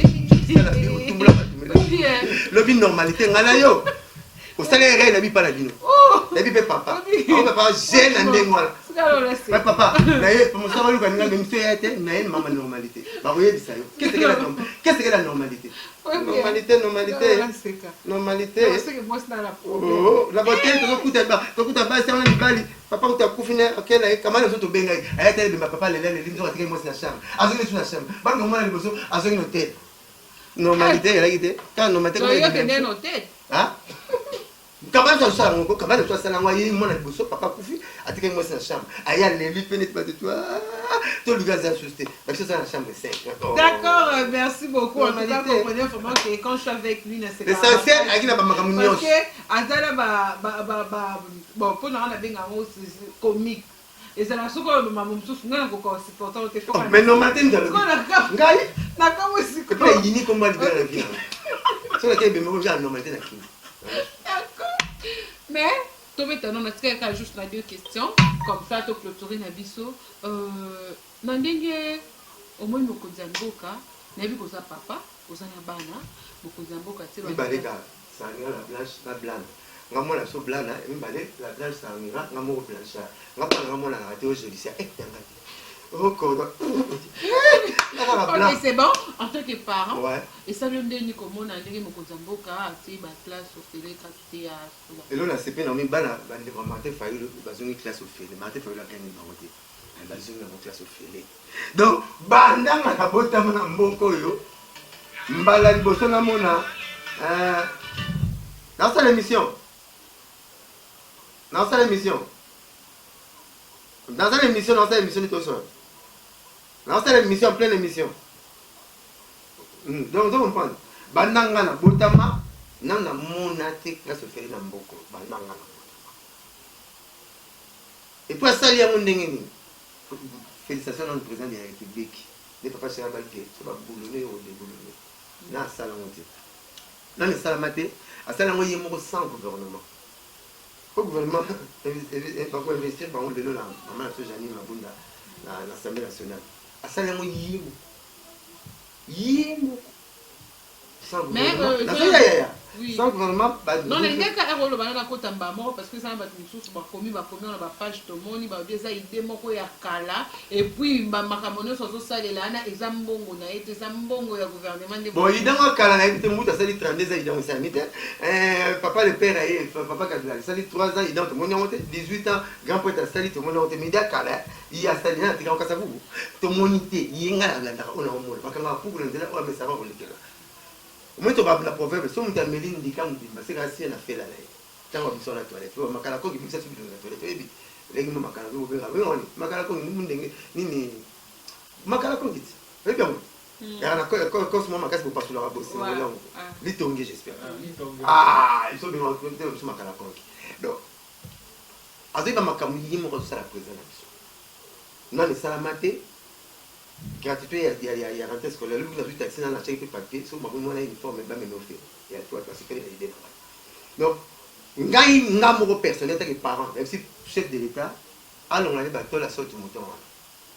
sala bi utumbula lobi normalité ngana yo ko sala re na bi para bino na bi pe papa o papa jeune na ndenge wala papa na ye pour ça lu kaninga même c'est été na ye maman normalité ba ko yebisa yo qu'est-ce que la normalité normalité c'est que moi c'est la oh la beauté to kuta ba c'est on a bali papa ko ta kufina OK na kama na zoto benga aya tele bemba papa lele limzo katika moi na chambre azoni sur la chambre ba ngo mwana liboso azoni hotel normalité elle a été quand normalité ko yo kende hotel hein kabana to sala ngoko kabana to sala ngwa yi mona liboso papa kufi atika moi na chambre aya leli penet pas de toi tout le gars a ajusté parce que ça la chambre 5 d'accord merci beaucoup on a compris vraiment que quand je suis avec lui c'est l'essentiel akina ba makamu nyos parce que azala ba bon pour na benga mo comique et ça la soko le maman msusu ngana ko supporter te ko mais normalité ndalo ngai na kama siko pe yini ko mali bien la vie so la ke be mo ja normalité na kini mais maintenant on a juste la deux questions comme ça to clôturer na biso na ndenge au moins mokonzi mboka na bi koza papa koza na bana mokonzi mboka te ba baleka ça ngala la blanche na blana ngamona so blana mbale la blanche ça ngala ngamo blanche ngapa ngamona na radio judiciaire tanga oko Ok, c'est bon. En tant que parent, Ouais. et ça le ndeni comment on a dit mon Kozamboka, tu sais, classe au félé, tu sais, et là, on a CP, on a mis bana, on a marqué failli, on a mis classe au félé, marqué failli la gagne baroté. On a mis classe au félé. Donc, banda, on a bota mon amboko yo. Mbala liboso na mona. Dans cette émission. Dans cette émission. Dans cette émission, de tout ça. Dans cette émission, pleine émission. Donc, vous comprenez. Bandanga na botama, nana mona te classe au félé na mboko. Bandanga na. Et puis, ça, il y a mon dingeni. Félicitations à notre président de la République. Les papas chez la Balké, ça va boulonner ou déboulonner. Là, ça l'a monté. Là, les salamatés, à ça, il y a sans gouvernement. Le gouvernement, par contre, investir, par contre, de la Janine Mabunda, l'Assemblée nationale. À ça, il y a sans gouvernement. Oui. Sans gouvernement, pas de. Non, les gars, quand on a côté mort parce que ça va être commis, on a page de moni, ça idée moko ya kala et puis makamono soso salela na ezambongo na ete zambongo ya gouvernement de. Bon, il dans kala na ete muta sali 32 ans il dans ça mité. Papa le père papa Kadula, sali 3 ans il dans tout monde monté 18 ans grand poète sali tout monde monté média kala, il a sali na tika kasa vous. Tout monité, il ngala la on a mo parce que ma pour le ndela o me ça va on le kela. Moi, tu vas la proverbe, si on t'a mis l'indiqué, c'est que si on a fait la loi, quand on a mis la toilette, on a calacon qui fait ça sur la toilette, les gens m'ont calacon, on a calacon, ni macalacon dit. Et bien, il y a un accord, moi, ma casse pour passer la rabosse, les tongues, j'espère. Ah, ils sont bien rencontrés, ils sont macalacon. Donc, avec ma caméra, il me reçoit la présence. Non, les salamatés. Gratuité, il y a rentrée scolaire. Lui, vous avez taxé dans la chaîne de papier. Si vous avez une uniforme, il me fait. Il y a toi, parce que l'idée. Donc, il y a un personnel, tant que parent, même si chef de l'État, allons aller battre la sorte du mouton.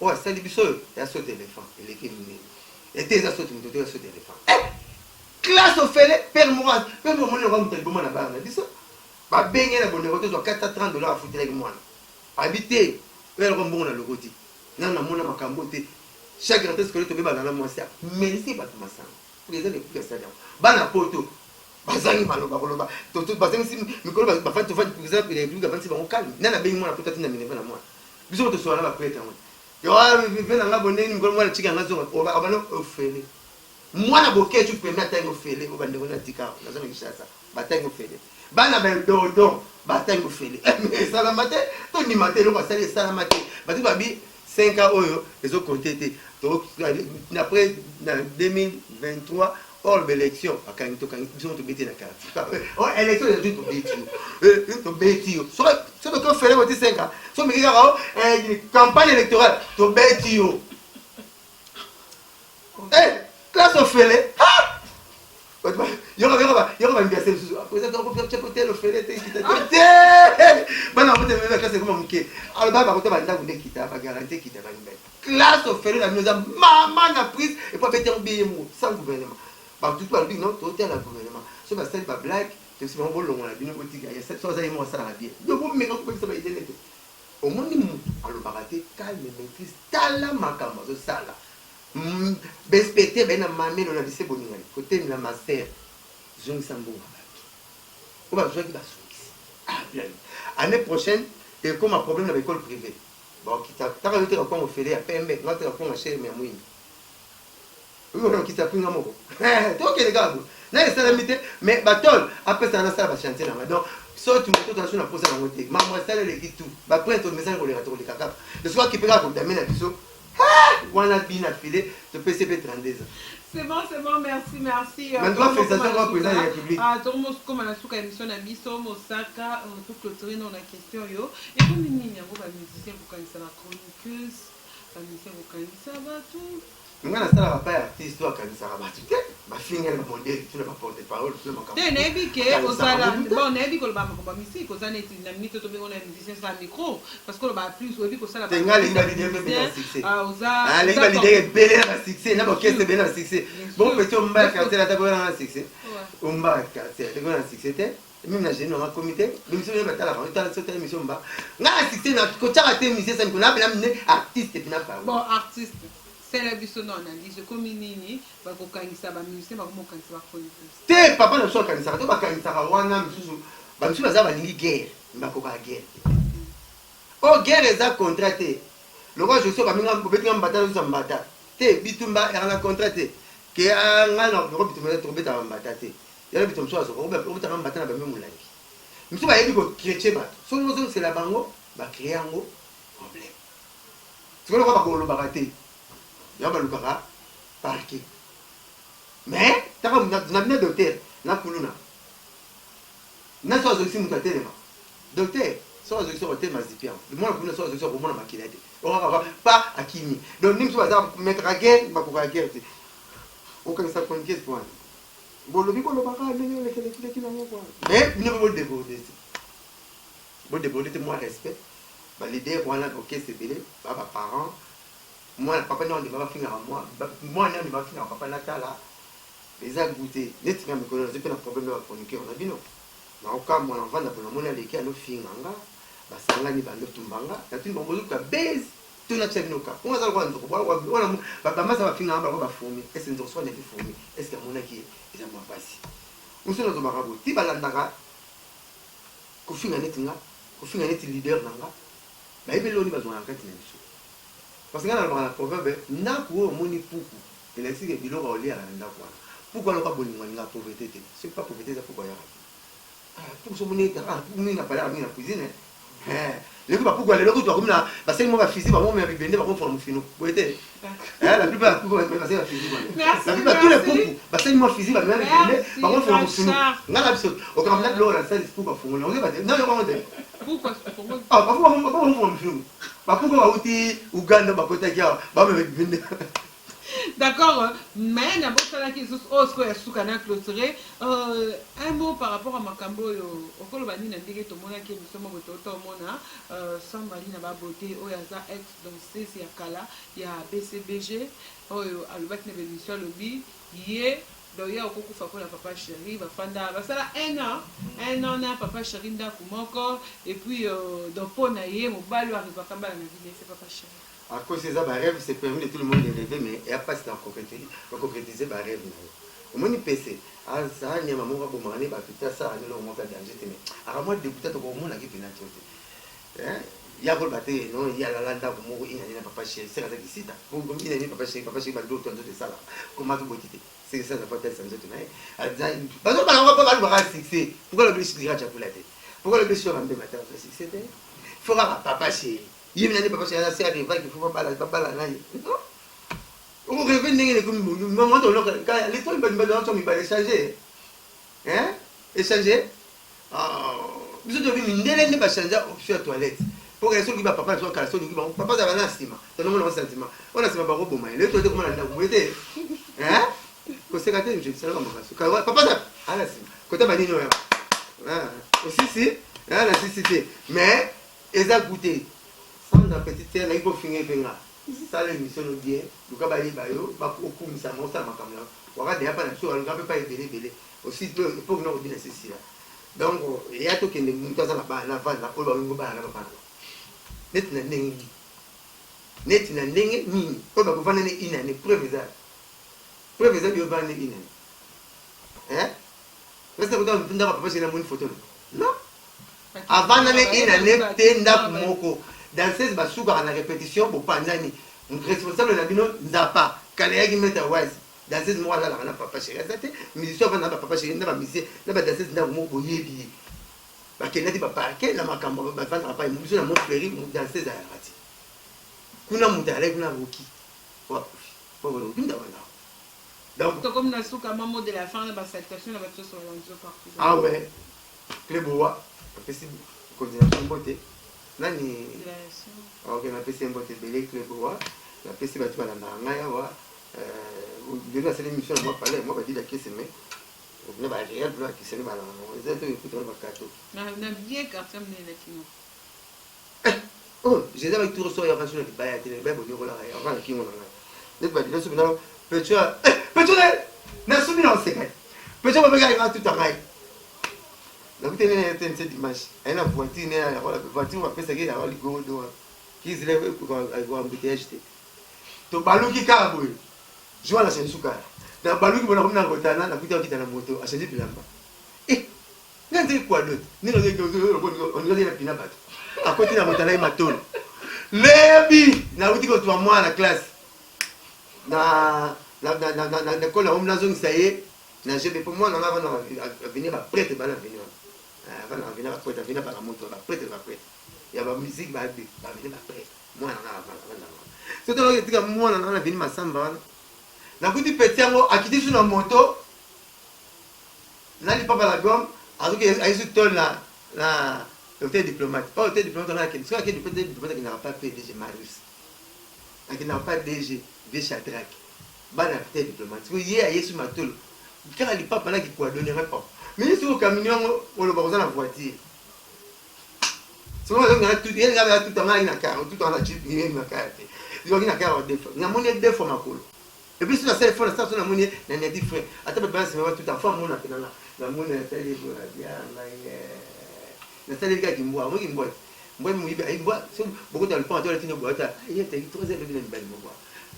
Oh, c'est le bisou, il y a sorte d'éléphant. Il est criminel. Et t'es la sorte du mouton, il y a sorte d'éléphant. Classe au fait, père moi, on va me faire la barre. Il dit ça. Va baigner la bonne route, $430 à foutre avec moi. Habiter, il y a le bon dans le rôti. Non, non, mon amakamboté. Chaque rentrée scolaire, tu peux aller dans la moitié. Mais c'est pas tout ma sang. Les gens ne peuvent pas ça. Bana poto. Bazangi maloba koloba. Toto bazangi si mikolo ba fa to fa pour exemple les plus avant si ba calme. Nana be moi na poto tina mine na moi. Biso to so na ba prêtre moi. Yo ve na ngabone ni mikolo mwana chika ngazo o ba no ofele. Mwana boke tu peux mettre un ofele o bande na tika. Na zama kishasa. Batango ofele. Bana ba dodo batango ofele. Mais ça la maté, to ni maté lo ba sali ça la maté. Ba tu ba bi 5 ans ils ont compté. Après 2023, hors l'élection, à l'élection, ce qu'on fait les 5 ans, une campagne électorale, classe au fait, il y aura une personne après ça, on peut chapeauter le fait, classe au fait, la maman a prise et pas faire un billet sans gouvernement. Tout le monde non, tout est le gouvernement. Ce n'est pas blague, c'est un bon long, on a bien petit gars, il y a 700 ans, moi ça la vie. Donc vous me comprenez ça va aider. Au moins nous allons barater calme maîtrise, tala makamba, ça là. Respecter ben mamé on a dit c'est bon côté de la master jeune sambo on va jouer qui va bien année prochaine et comme un problème avec l'école privée bon qui t'a rajouté encore on fait à PMB là tu vas prendre chez mes amis oui on qui t'a pris un mot toi qui les gars là c'est la mité mais batol après ça ça va chanter là donc so tu me tout dans poser la montée maman ça les qui tout bah prends ton message pour les retours les caca le soir qui peut pas comme d'amener la biseau on a bien affilé de PCP 32 ans. C'est bon, merci. Maintenant, félicitations au président de la République. Comme on a sous émission à Bisso, Mosaka, pour clôturer dans la question. Et comme il y a un musicien pour connaître la chroniqueuse, un musicien pour connaître ça, tout. Nga na sala pas artiste toi kanisa rabatu te ba finga na modèle tu ne pas porter parole tu ne pas te nebi ke osala bon nebi ko ba ko ba musique ko zane ti na minute to be on a musicien sa micro parce que ba plus obi ko sala ba tenga les ba l'idée bien succès ah oza les ba l'idée belle na succès na ba kese belle na succès bon petit on ba quartier la table na succès on ba quartier te na succès te même na génie on a comité même si on va ta la on ta sauter émission ba na succès na ko tara te musicien ça ko na artiste et na pas bon artiste sala biso na analyse komi nini bakokangisa bamusicien bakomokangisa baproduce te papa na biso bakanisaka to bakanisaka wana misusu bamisusu baza balingi guerre bakokaka guerre o guerre eza contrat te lokwa josi obetinga mbata osa mbata te bitumba eranga contrat te ke nga na loko bitumba tokobetaka mbata te yana bitumba mosusu azokobetaka mbata na bambe molangi misusu bayebi kokretie bato soki ozongisela bango bakree yango problème sikoyo lokwa bakolobaka te yango balukaka parke mais taka na bina docteur na kuluna na so azokisi moto atelema docteur so azokisi kotelema zipian mwana kuluna so azokisi komona makila te okaka pa akimi donc ni mosusu baza mekaka guerre bakokaka guerre te okangisa konquête point bolobi kolobaka ndenge olekelekileki nango kwa mais bino mpe bodéborde te moi respect balider wana okese ebele ba baparent mwana papa nde ondima bafingaka mwana ondima bafingaka papa natala eza goûte neti nga mikolo nazo mpe na problème ya bachroniqueur na bino naokamwa na mvanda mpona moni aleki anofinganga basangani bandotumbanga natuni bangozokuka base tonatia binoka onga aza lokwa nzoko wana bamasa bafinganga baloko bafumi ese nzoko soka neti fumi eske amonaki eza mwa mpasi mosu nazobaka bo ti balandaka kofinga neti nga kofinga neti leader na nga bayebeli oni bazwanga na kati na biso parce que nga nalobaka na proverbe ndako oyo omoni puku elakisike biloko oliaka na ndako wana puku wana oka bolingwaninga pauvreté te soki pa pauvreté eza puku ayaka puku so omoni puku mingi na palaka mingi na cuisine leki bapuku ya lelo kutu bakomi na basali mo bafizi bamomema bibende bakomfona mofino boye te la plupart ya puku basali bafizi la plupart tous les puku basali mo fizi bamema bibende bakomfona mofino nga na biso okamna biloko na sali puku bafungoli okoyeba te nayo kongo te bakomfona mofino bapuku bauti uganda bakotaki awa bamema bibende. D'accord, mais d'abord, ça là qui est aussi à Soukana clôturé. Un mot par rapport à Makambo, au Kolobani, n'a dit que tout le monde qui est musulman, tout le monde a sans mari n'a pas beauté, il y a ex donc c'est il y a Kala, il y a BCBG, à l'ouest de l'émission lobby, hier. Donc il y a beaucoup de fois la papa chéri va fanda ça là un an na papa chéri ndakumoko et puis donc pour naïe mon balo arrive à Kambala na ville c'est papa chéri. À cause de ça, rêve, c'est permis de tout le monde de rêver, mais il n'y a pas de concrétiser ma rêve. Au moins, PC, ça, il y a un moment où on a putain ça, on a un moment de danger, mais à moi, député, au monde, il y a non, il y a la landa, il y a papa chéri, c'est la qui il y a papa chéri, d'autres de ça, comment tout beauté. C'est ça, la porte, ça nous a donné. Parce qu'on va pas succès. Pourquoi le blessure dira pour la tête? Pourquoi le blessure va me matin à succès? Il faudra papa chéri. Il y a des papas qui sont arrivés, il faut pas la on revient comme moment quand l'étoile va échanger. Hein? Échanger. Vous devez une pas changer sur la toilette. Pour que les gens qui va papa, papa, ça va un sentiment. C'est un sentiment. On a sentiment par rapport au le toilette, comment on a dit. Hein? Quand c'est gâté, je sais pas. Papa, ça. Ah là, c'est. Quand tu vas aussi, si. Hein, la cécité. Mais, ils ont goûté. Sans appétit, il faut finir venga. Ça l'émission le bien. Le cas bailler bayo, pas beaucoup mais ça monte ça ma caméra. Voilà déjà pas la chose, on ne peut pas aider les aussi pour nous bien ceci là. Donc il y a tout qui est nous ça là bas la vanne la polo ngo ba la ba. Net na nengi. Net na nengi ni. Ko ba ko vanne ina ni preuve ça. Preuve ça bio vanne ina. Hein? Parce que quand on papa c'est la bonne photo. Non. Avant d'aller ina ne tenda moko. Dans ces basouga à la répétition pour panzani responsable na bino nzapa kala yaki meta wise dans ces mois là la papa chéri azate musicien va na papa chéri na ba musicien na ba dans ces na mo boyebi ba kenati ba parquet na makambo ba vendre pas musicien na mo fleri dans ces arati kuna mutale kuna roki wa pour binda wana donc comme na souka maman de la fin ba salutation na ba tous sur l'anjo partout ah ouais Cléboa possible continuation beauté nani ok na pesi mbote belé Cléboa na pesi batu bana ngai awa bien na sele mission moi parler moi ba dire que c'est mais on va réel blanc qui c'est mal on est tout écouter ba kato na bien quartier mais la kino oh j'ai d'abord tout reçu ya façon de ba ya télé ba bo yo la ya va ki mo na ne ba dire subina petit na subina on sait petit ba ga tout à fait. La route est un dimanche. Elle a voiture, la voiture, on appelle ça qui est à l'Oligo, qui se lève pour avoir un embouteillage. to baluki kaka boye joa na chaîne suka na baluki bona komna ngotana na kuta kita na moto a changer bilamba nganze quoi d'autre ni on est pina bato à côté na motala matolo lebi na uti ko twa mwana classe na école on na zone ça y est na j'ai pour moi on va venir prêtre bana venir venir prêtre venir par la moto prêtre il y a la musique va venir prêtre moi na c'est donc que moi na venir masamba na kuti petit yango akiti sur la moto na li papa la gomme alors que aïe tol la hôtel diplomate pas hôtel diplomate là qui soit qui diplomate qui n'a pas PDG Marius qui n'a pas DG Véchatrac bana hôtel diplomate oui hier aïe sur matolo car li papa là qui quoi donnerait pas mais sur le camion on le dans la voiture souvent on a tout il y a tout en a car tout en a chip il y a une carte il y a une carte de fois na monnaie de fois makolo et puis sur la seule fois la station na monnaie na dit frère attends pas c'est tout en fois mon na la monnaie na télé bien na télé gars qui moi qui moi moi beaucoup de le point de tino boîte il y a 3 heures de belle moi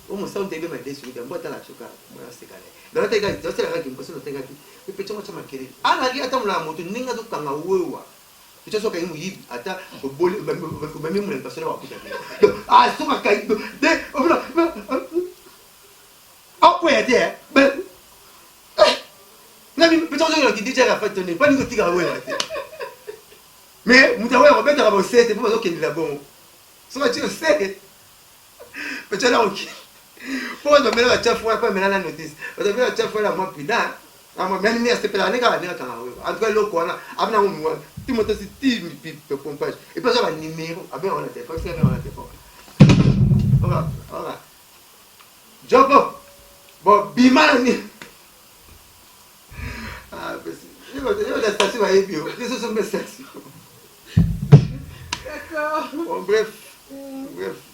au moins ça on tebe ma déçu de boîte la choka moi c'est calé dans ta gars c'est la gars qui me passe dans ta gars et petit moi ça m'a créé ana li ata mla moto ninga to kanga wewa tu soka yimu yibi ata ko boli ba même mon personne va kuta ah soka kai de ah ouais dire ben na mi petit moi qui dit la fête n'est pas ni ko tika wewa mais mutawe Robert a bossé c'est pas qu'il est bon soka tu sais petit là OK pour de mettre la chef fois pas mettre la notice de mettre la chef fois la moi pida ama même ni c'est pas la nega ni quand en tout cas loko na abna moi tu montes si tu me pompage et pas ça le numéro avec on a téléphone c'est on a téléphone voilà job bon bimani ah parce que la station va être bio ce sont mes stations d'accord bon bref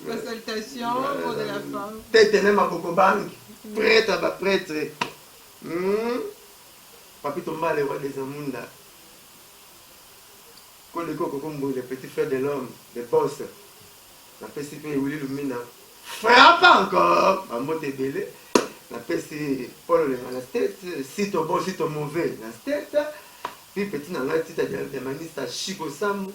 la salutation mot de la femme tête ma bokobank prêtre ba prêtre papito mal le roi des amunda le petit frère de l'homme le boss la pesi pe Willy Lumina frère pas encore en mot belé la pesi Paul le la tête sito bon sito mauvais la tête puis petit na la tête de manista Chico Samu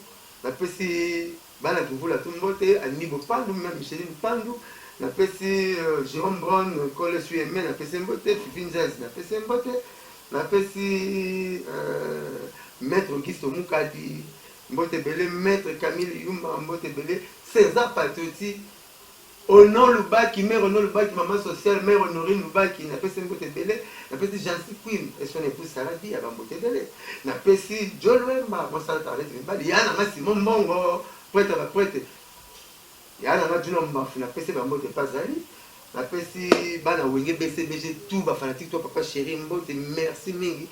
la pesi bana kuvula tumbote anibo pandu même Micheline pandu na pesi Jérôme Brown Cole Sueme na pesi mbote Fifinzaz na pesi mbote na pesi maître Augusto Mukadi mbote belé maître Camille Yumba mbote belé César Patoti Honoré Lubaki mère Honoré Lubaki maman sociale mère Honoré Lubaki na pesi mbote belé na pesi Jancy Queen et son épouse Saradi ya mbote belé na pesi John Wemba mo sala tarlet mbali yana Massimo Mbongo prêtre ba prêtre yana na Juno Mbafu na pesi ba mbote pazali na pesi bana wenge BCBG tout ba fanatique toi papa chéri mbote merci mingi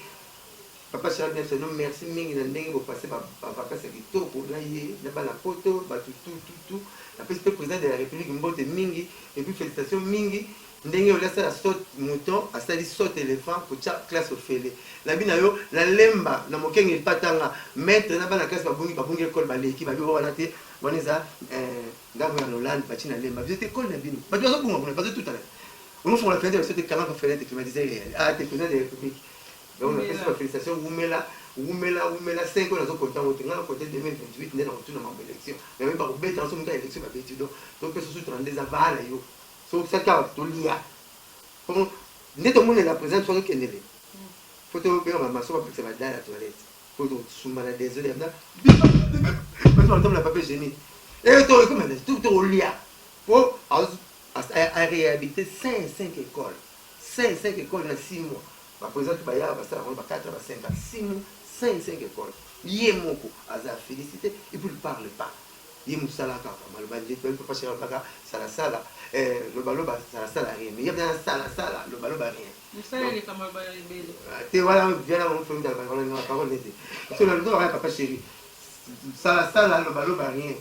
papa chéri bien c'est non merci mingi na ndenge bo passer ba vacances kitoko na ye na bana poto ba tout na pesi président de la République mbote mingi et puis félicitations mingi ndenge o lasa la saute mouton asali saute éléphant pour chaque classe au félé la bina yo la lemba na mokenge patanga maître na bana classe babungi école baleki babi wana te boneza ndango ya Hollande bati na lemba vous êtes école na bino bato zo bunga kuna bato tout à l'heure on fait la fenêtre de cette 40 fenêtre climatisée ah t'es président de la République donc on a fait cette félicitations Wumela 5 ans zo content au tenga côté 2028 ndena retourne na élection mais même pas au bête en son élection ba bête donc que ce soit 32 avala yo so ça ka to lia comme neto monde la présence soit kenele photo bien ma so pas c'est dans la toilette photo sous malade désolé là maintenant on la papier génie et toi comment tout au lia pour à réhabiliter 5 écoles 5 écoles dans 6 mois par exemple baya ba ça on va 4 ba 5 6 mois 5 écoles yemoko aza félicité et puis il parle pas yemu sala ka maloba je peux pas chercher pas sala le baloba sala rien mais il y a bien sala le baloba rien mais ça il est comme le baloba belle tu voilà bien là on fait dans la parole n'était c'est le dos papa chéri sala le baloba rien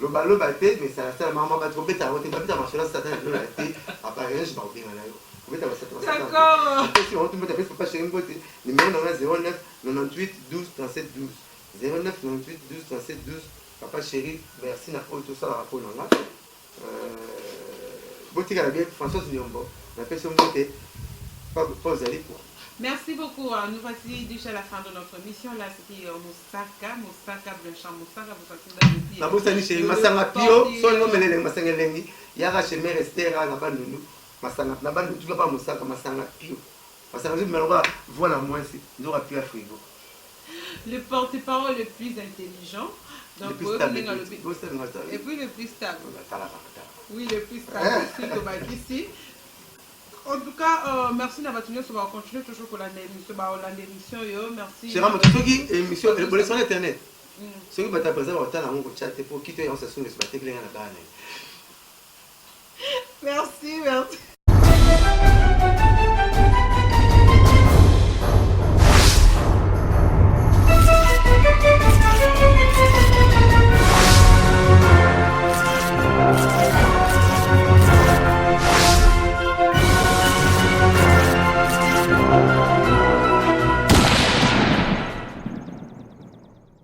le baloba tête mais sala maman va trop bête à voter pas marcher là ça t'a le tête après je vais ouvrir là d'accord si on tombe tapis papa chéri mbote numéro 09 98 12 37 12 09 98 12 37 12 papa chéri merci na auto ça rapport là botikala bien François Nyombo napesi mbote pas aller pour. Merci beaucoup. Nous voici déjà à la fin de notre mission. Là, c'était Moussaka Blanchard, Moussaka, vous savez depuis. Nabosani chez Masanga Pio, son nom est Masanga Lengi, Yara chez Mère Estera, Nabanunu, Masanga, Nabanunu, tu vas pas Moussaka, Masanga Pio. Masanga, mais on va voir la moins, nous aura pu à frigo. Le porte-parole le plus intelligent. Donc, le plus stable. Et puis le plus stable. Oui, le plus stable. Ici. En tout cas, merci d'avoir tenu ce va continuer toujours pour l'émission. Merci. C'est vraiment tout qui émission le sur internet. Ce qui va t'apprendre au temps dans chat pour quitter en session de ce matin Merci.